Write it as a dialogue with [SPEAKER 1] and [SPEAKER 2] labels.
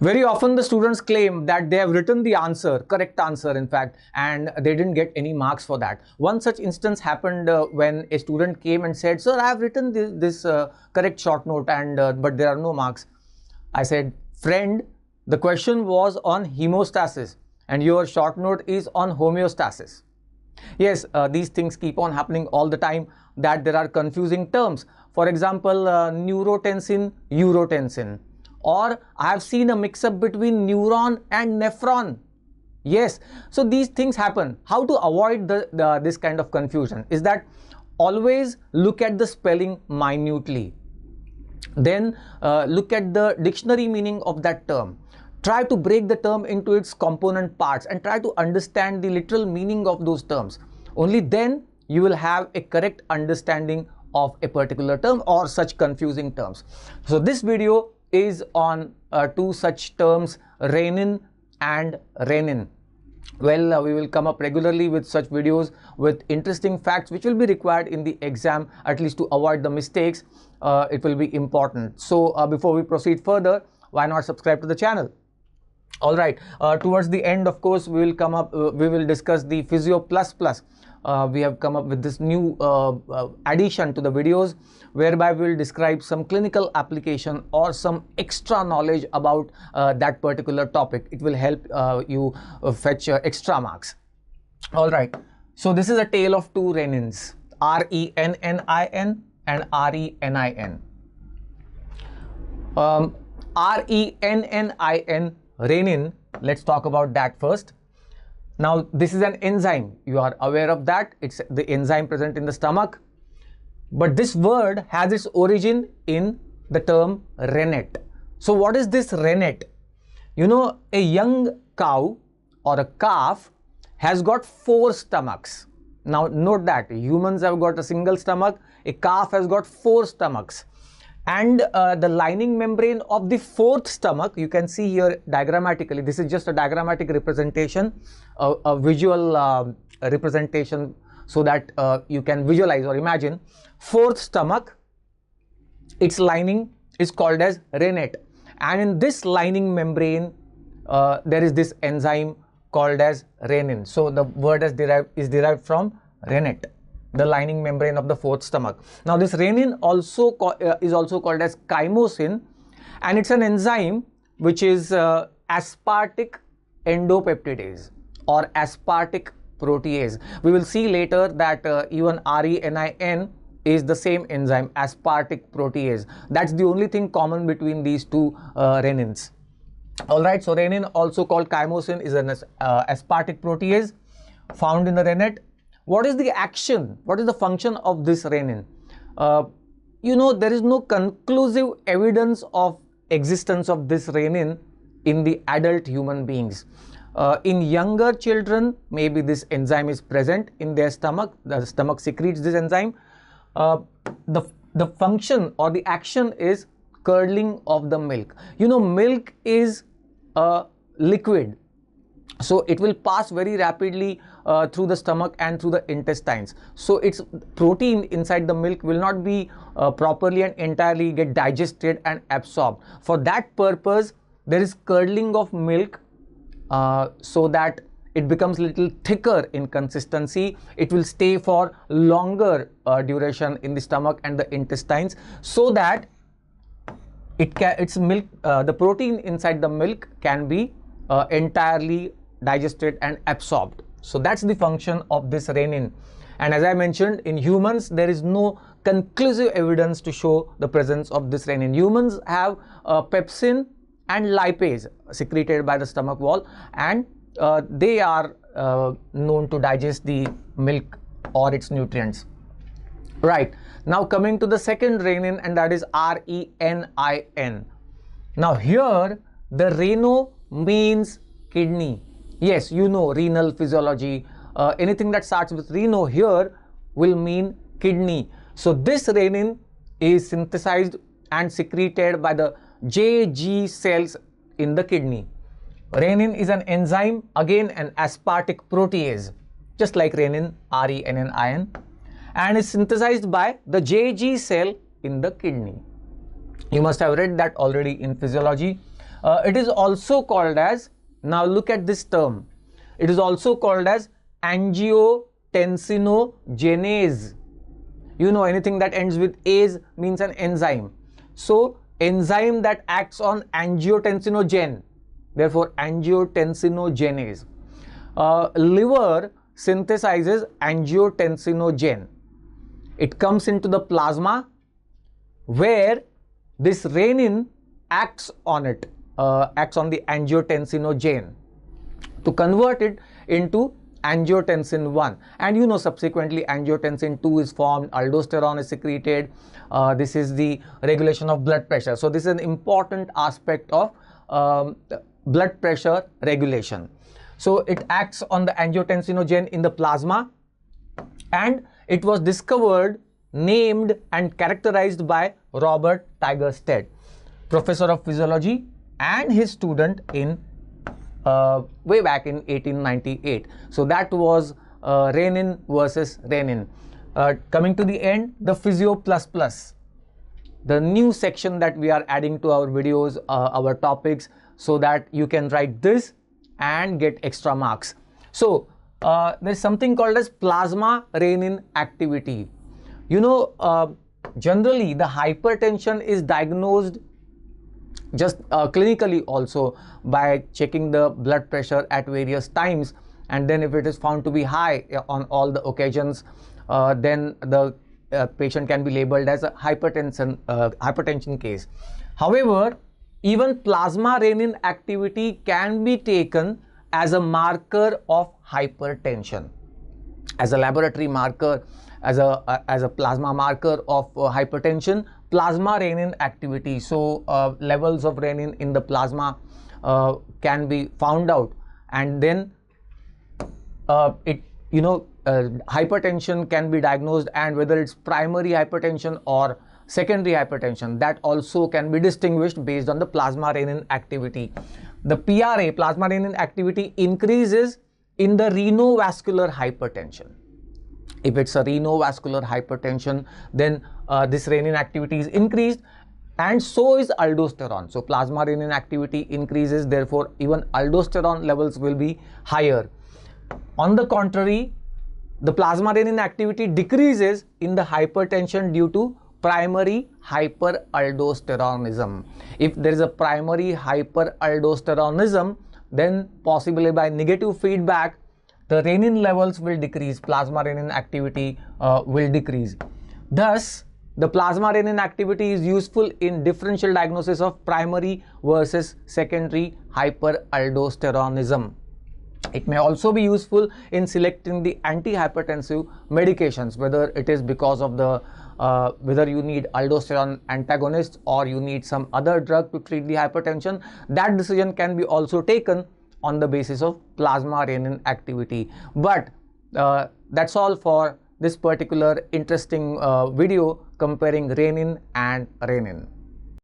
[SPEAKER 1] Very often the students claim that they have written the answer, correct answer in fact, and they didn't get any marks for that. One such instance happened when a student came and said, "Sir, I have written this correct short note and but there are no marks." I said, "Friend, the question was on hemostasis and your short note is on homeostasis." Yes, these things keep on happening all the time, that there are confusing terms. For example, neurotensin, urotensin. Or I have seen a mix-up between neuron and nephron. Yes, so these things happen. How to avoid this kind of confusion is that always look at the spelling minutely. Then look at the dictionary meaning of that term. Try to break the term into its component parts and try to understand the literal meaning of those terms. Only then you will have a correct understanding of a particular term or such confusing terms. So this video is on two such terms, renin and renin. Well, we will come up regularly with such videos with interesting facts which will be required in the exam, at least to avoid the mistakes. It will be important. So before we proceed further, why not subscribe to the channel? All right, towards the end, of course, we will discuss the Physio Plus Plus. We have come up with this new addition to the videos, whereby we will describe some clinical application or some extra knowledge about that particular topic. It will help you fetch extra marks. All right, so this is a tale of two renins, R-E-N-N-I-N and R-E-N-I-N. R-E-N-N-I-N, renin, let's talk about that first. Now, this is an enzyme. You are aware of that. It's the enzyme present in the stomach. But this word has its origin in the term rennet. So what is this rennet? You know, a young cow or a calf has got 4 stomachs. Now, note that humans have got a single stomach. A calf has got 4 stomachs. And the lining membrane of the 4th stomach, you can see here diagrammatically, this is just a diagrammatic representation, a visual representation, so that you can visualize or imagine. 4th stomach, its lining is called as rennet, and in this lining membrane there is this enzyme called as renin. So the word is derived from rennet, the lining membrane of the 4th stomach. Now this renin is also called as chymosin, and it's an enzyme which is aspartic endopeptidase or aspartic protease. We will see later that even RENIN is the same enzyme, aspartic protease. That's the only thing common between these two renins. All right, so renin, also called chymosin, is an aspartic protease found in the rennet. What is the action? What is the function of this renin? You know, there is no conclusive evidence of existence of this renin in the adult human beings. In younger children, maybe this enzyme is present in their stomach. The stomach secretes this enzyme. The function or the action is curdling of the milk. You know, milk is a liquid, so it will pass very rapidly through the stomach and through the intestines. So its protein inside the milk will not be properly and entirely get digested and absorbed. For that purpose, there is curdling of milk so that it becomes a little thicker in consistency. It will stay for longer duration in the stomach and the intestines, so that the protein inside the milk can be entirely digested and absorbed. So that's the function of this renin. And as I mentioned, in humans there is no conclusive evidence to show the presence of this renin. Humans have pepsin and lipase secreted by the stomach wall, and they are known to digest the milk or its nutrients. Right, now coming to the second renin, and that is RENIN. Now here the reno means kidney. Yes, you know, renal physiology, anything that starts with reno here will mean kidney. So this renin is synthesized and secreted by the JG cells in the kidney. Renin is an enzyme, again an aspartic protease, just like renin, RENIN, and is synthesized by the JG cell in the kidney. You must have read that already in physiology. It is also called as, now look at this term, it is also called as angiotensinogenase. You know, anything that ends with ase means an enzyme. So enzyme that acts on angiotensinogen, therefore angiotensinogenase. Liver synthesizes angiotensinogen. It comes into the plasma where this renin acts on it, acts on the angiotensinogen to convert it into angiotensin 1, and you know, subsequently angiotensin 2 is formed, aldosterone is secreted. This is the regulation of blood pressure. So this is an important aspect of blood pressure regulation. So it acts on the angiotensinogen in the plasma, and it was discovered, named and characterized by Robert Tigerstedt, professor of physiology, and his student in way back in 1898. So that was renin versus renin. Coming to the end, the Physio plus plus, the new section that we are adding to our videos, our topics, so that you can write this and get extra marks. So there's something called as plasma renin activity. You know, generally the hypertension is diagnosed just clinically also by checking the blood pressure at various times, and then if it is found to be high on all the occasions, then the patient can be labeled as a hypertension case. However, even plasma renin activity can be taken as a marker of hypertension, as a laboratory marker, as a plasma marker of hypertension, plasma renin activity. So levels of renin in the plasma can be found out, and then hypertension can be diagnosed, and whether it's primary hypertension or secondary hypertension, that also can be distinguished based on the plasma renin activity. The PRA, plasma renin activity, increases in the renovascular hypertension. If it's a renovascular hypertension, then this renin activity is increased, and so is aldosterone. So plasma renin activity increases, therefore even aldosterone levels will be higher. On the contrary, the plasma renin activity decreases in the hypertension due to primary hyperaldosteronism. If there is a primary hyperaldosteronism, then possibly by negative feedback, the renin levels will decrease, plasma renin activity will decrease. Thus, the plasma renin activity is useful in differential diagnosis of primary versus secondary hyperaldosteronism. It may also be useful in selecting the antihypertensive medications, whether it is because of the whether you need aldosterone antagonists or you need some other drug to treat the hypertension. That decision can be also taken on the basis of plasma renin activity. But that's all for this particular interesting video comparing renin and renin.